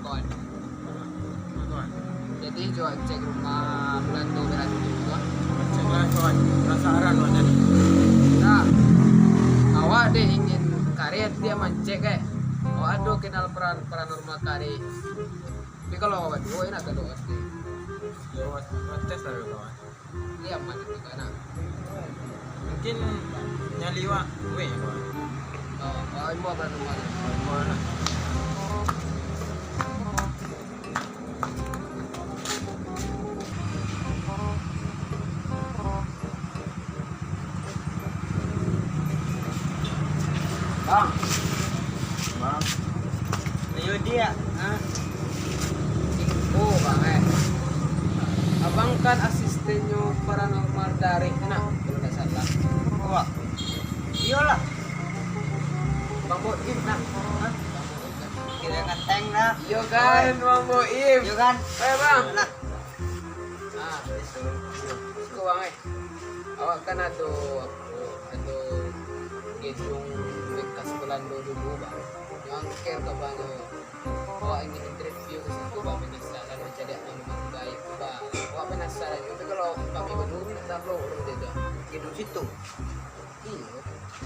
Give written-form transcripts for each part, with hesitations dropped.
kawan. Kawan. Jadi coba cek rumah bulan 12 juga. Cek lah kawan. Penasaran kawan tadi. Nah, awak deh ingin karya dia mencek awak ada kenal paranormal karya. Tapi kalau awak dua enak kan doa sih. Ya tes lah kawan. Dia mana juga nak. Mungkin nyaliwa gue ya kawan. Oh, mau paranormal. Mana? Bang, Bang. Ayo dia. Ah. oh bang abang kan asistennya paranormal dari nak kalau tidak salah. Wah. Iyalah. Bang Boim nak. Kira ngeteng dah. Iya kan, Bang Boim. Iya kan? Bang. Nah. Ah, suka bang awak kan ada gedung bekas Belanda dulu bang. Yang care ke bang. Awak ingin interview ke situ bang penasaran mencari anak gaib bang. Awak penasaran tapi kalau kami berdua tidak tahu orang dia. Gedung situ. Iya.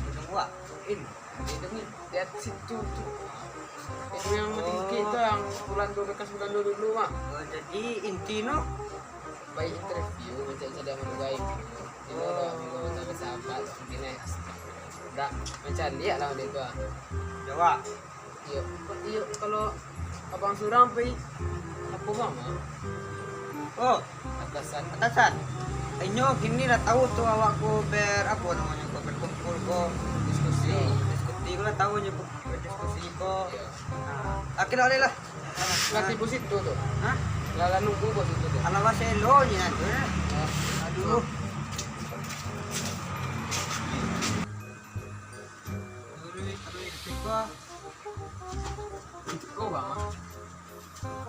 Gedung wak. Ini gedung lihat situ tuh. Itu yang tinggi itu yang bekas bulan dulu mak. Oh, jadi inti no. Baik interview mencari anak gaib. Ini ada minggu sama sahabat begini. Dah mencari lihat lah dia tu. Jawa. Iya, iya kalau abang surang pergi apa bang? Oh, Atasan. atasan. Inyo gini dah tahu tuh awakku apa namanya kok berkumpul kok Diskusi. diskusi ko lah tahu nyo berdiskusi ko. Iya. Nah, akhirnya oleh lah. Latih busit tu tu. Hah? Lala nunggu bos itu tu. Alam ba selo niya nanti. Aduh. Kau bang?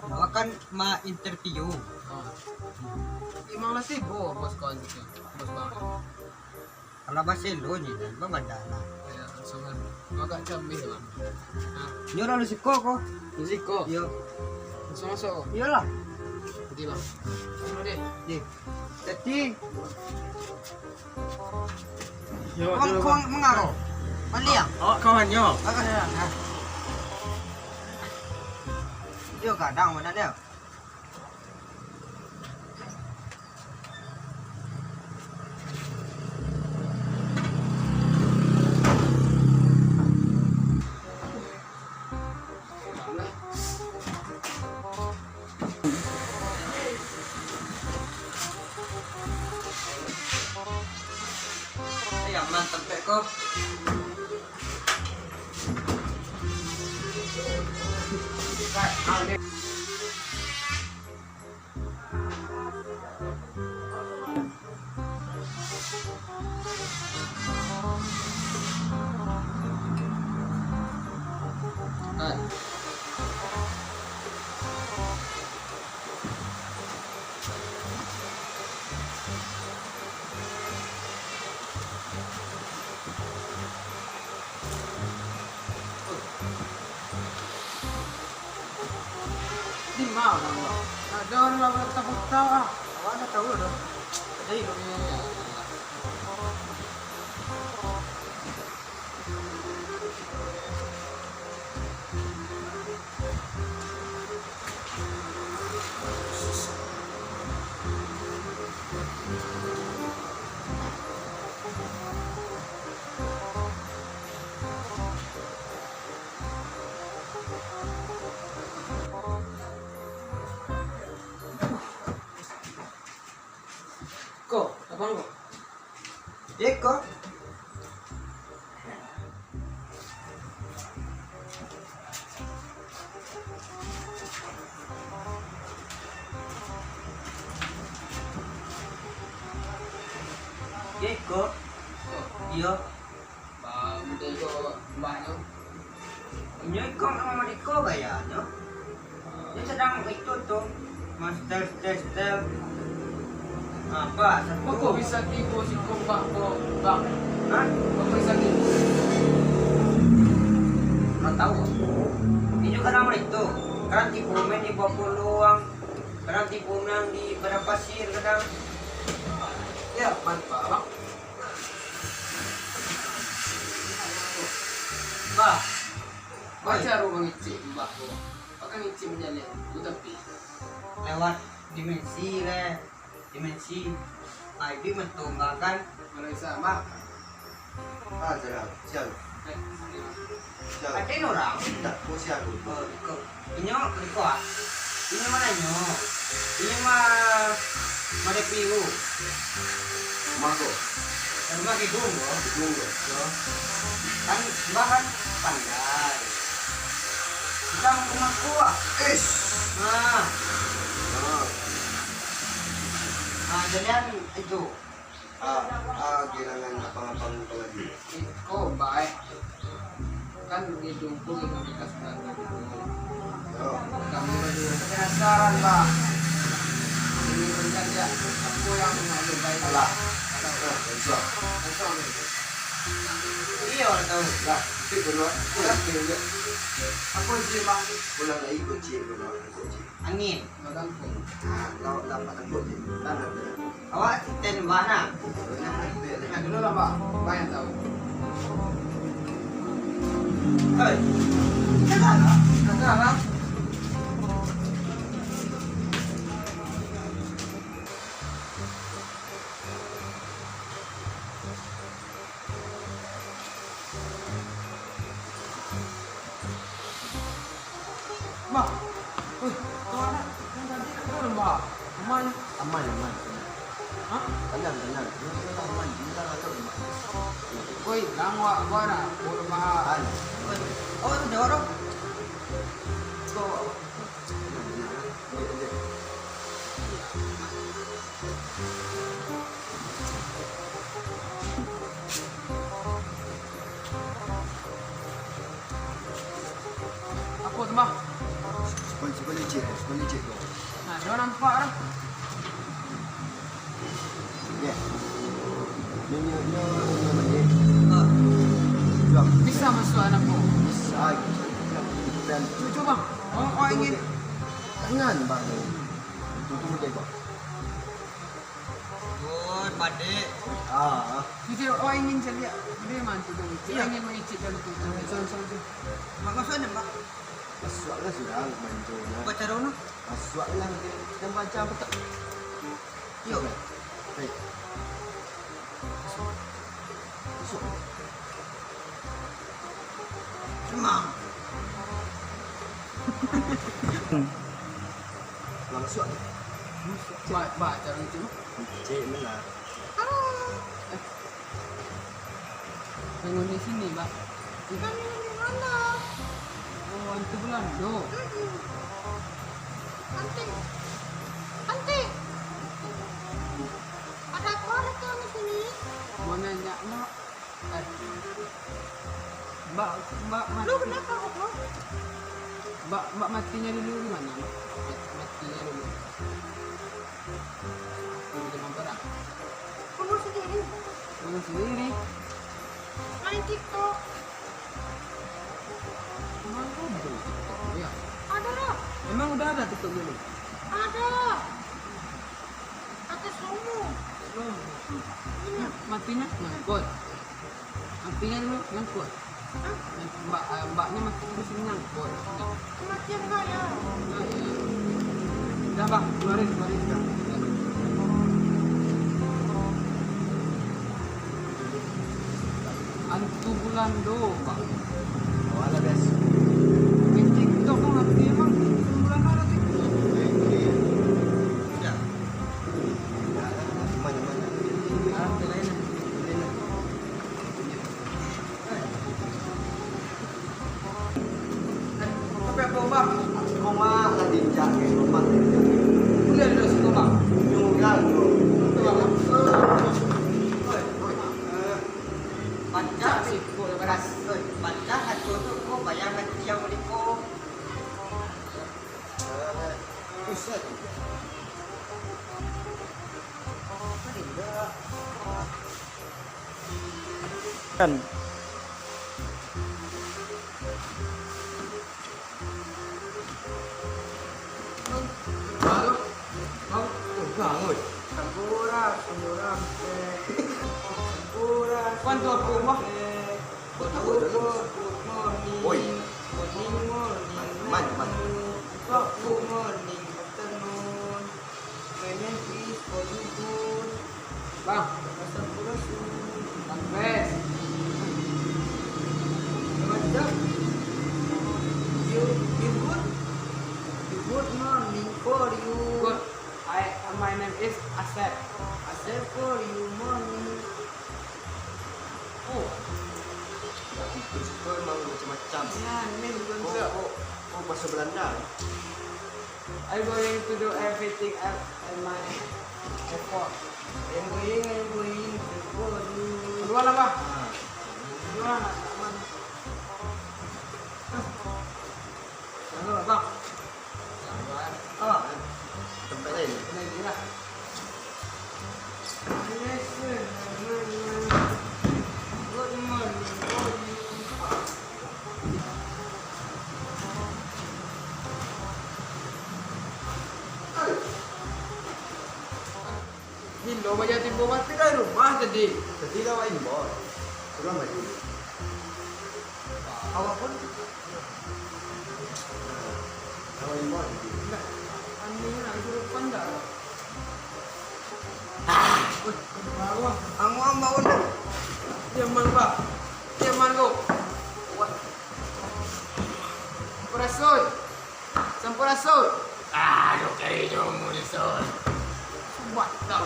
Akan ma-interview. Imang latih bos kau itu. Bos bang. Alam ba selo niya ba mandala. Ya, sangat agak canggih bang. Nah, Nyo lalu si Koko. musik kau. Yo. Masuk-masuk. Iyalah. Jadi bang. Ini deh. Di. Jadi Yo, kong mengaro. Maliang. Oh, kawan yo. Agak sana. Yo kadang mana dia? Yang mantap kok. Di mana bang? Ada orang yang tahu ah. Awak dah tahu dah. Jadi Kok, abang kok? Eko. Eko. Iya. Bang, udah yo banyak. Inyo iko sama Eko kayaknya. Dia sedang itu tuh. Mas tes. Apa? Kok kok bisa tipu si kompak kok bang? Hah? Kok bisa tipu? Nggak tahu. Inyo kan nama itu. Kadang tipu main di bawah peluang, kadang tipu main di padang pasir, kadang. Ya, mantap, Bang. Bah, baca rumah ngicip, Mbak. Pakai ngicip menjadi tapi Lewat dimensi dimensi. ID mentunggakan Malaysia, Mbak. Ah, jangan, siapa? Siapa? ada orang. Tak, kau siapa? Ini kok ini mana nyo? Ini mah made piu. Mako, Rumah hidung loh. tunggu. Kan bahan pandai. Kita mau rumahku ah. Ish. Nah, Ah, nah jadian itu. Gilangan apa-apa lagi. Kok baik. Kan hidungku yang bekas banget. Oh, Kamu berdua penasaran, Mbak. Ini berjaya. Aku yang mengambil baik. alah. Ada Besok. kosong. Iya orang tahu. Lah, itu kedua. Pulang kira Aku sih, Bang. pulang lagi kunci kedua. Kunci. Angin. Bagangku. Kau dapat kunci. Tanah dia. Awak ten mana? Nah, dulu lah, Mbak. Banyak tahu. Hei. Kenapa? Enggak, Bang. Mbak. Wih, kemana? Yang tadi kan turun, Mbak. Kemana? Aman, aman. Hah? Tenang, tenang. Ini aman. Ini tak ada. Woi, langwa, mana? Bodoh mahal. Oh, itu dorong. Kau. Aku tuh, Mbak. Boleh cek kau. Nah, dia nampak dah. Ya. Ini. Oh. Jom. Bisa masuk anakku. Bisa. Dan Cucu, Bang. Oh, ingin. tangan bang. Tunggu dia kau. Oh, pade. Ah. Cucu, oh ingin saya lihat. Dia mantu dong. Dia ingin mengicip dan tu. Soal. Mak maksudnya, Mbak? Masuklah sudah mancungnya. Baca rono. Masuklah nanti yang baca apa tak? Yuk. Baik. Masuk. Emang. Langsung. Baca lucu. Cek mana? Bangun di sini, Mbak. Kami di mana? Oh, itu Belando. Anting. Ada korek yang di sini. Mau nanya, Mbak. Mbak, Lu kenapa kok? Mbak matinya dulu di mana? Mbak? Matinya dulu. Oh, di Mampera. Kamu sendiri. Bangun sendiri. Main TikTok. Emang ada TikTok dulu ya? Ada lah. Emang udah ada TikTok dulu? Ada. Kata kamu. Matinya ngangkut. Matinya dulu ngangkut. Hah? Mbaknya mati dulu sini ngangkut. Kematian saya. Nah, iya. Udah, Bang, keluarin. Antu Belando, Bang. Oh, ada bes. Main TikTok kan ngerti emang Belando ada TikTok. Ya. Mana? Ah, lain. Tapi apa, Bang? Kau mah lagi jaga rumah. Udah di situ, Bang. Nyurang tu. Itu, Bang. Baca sih, kok udah beras. baca satu tu kau bayangkan siang mereka. Pusat. Kan. Kwanto ako ba? Good morning. Uy. Morning, Man. Good morning, afternoon. My name is Oligun. Bang, Sampurasun. bang best. What's up? You good? Good morning for you. Good. My name is Asep. I said for you morning. Oh, Kau memang macam-macam. yan, min bunso. Oh, bahasa Belanda. I'm going to do everything at my effort. I'm going for you. Kedua lah, Bang. Ah. Kedua nak aman. Kedua, Bang. Sabar. Ah. Tempat lain. Lagi lah. Good morning for you. Hello, macam timbul mati dah rumah tadi. Tadi dah awak inbound. Kurang lagi. Awak pun Awak inbound. nak ambil nak suruh pandai. Wih, baru ah. Ang bangun dah. Diam man ba? Diam man go. What? Sampurasun. Sampurasun. Aduh, kayo mo ni Sol. Sempatan.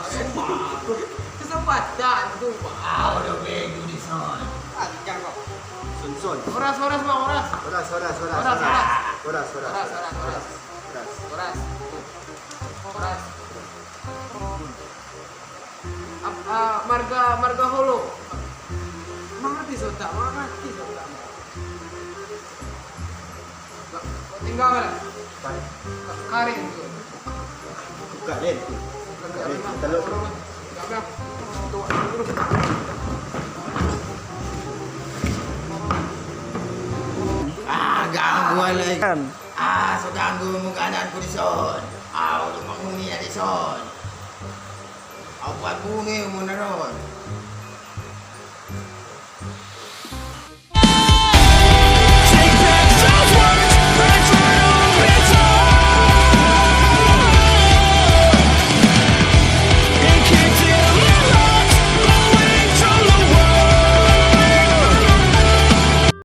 Kesempatan tu. Aduh, kayo ni Sol. Sun. Horas bang, horas. Horas. Horas. Horas. Horas. Horas. Marga holo. Mati sota. Tinggal lah. Karin tu. Buka Len. Telur. Gangguan lagi. So ganggu mo kanan ko ni Son. Udah makuni na ni Son. Buat bunyi mo na ron.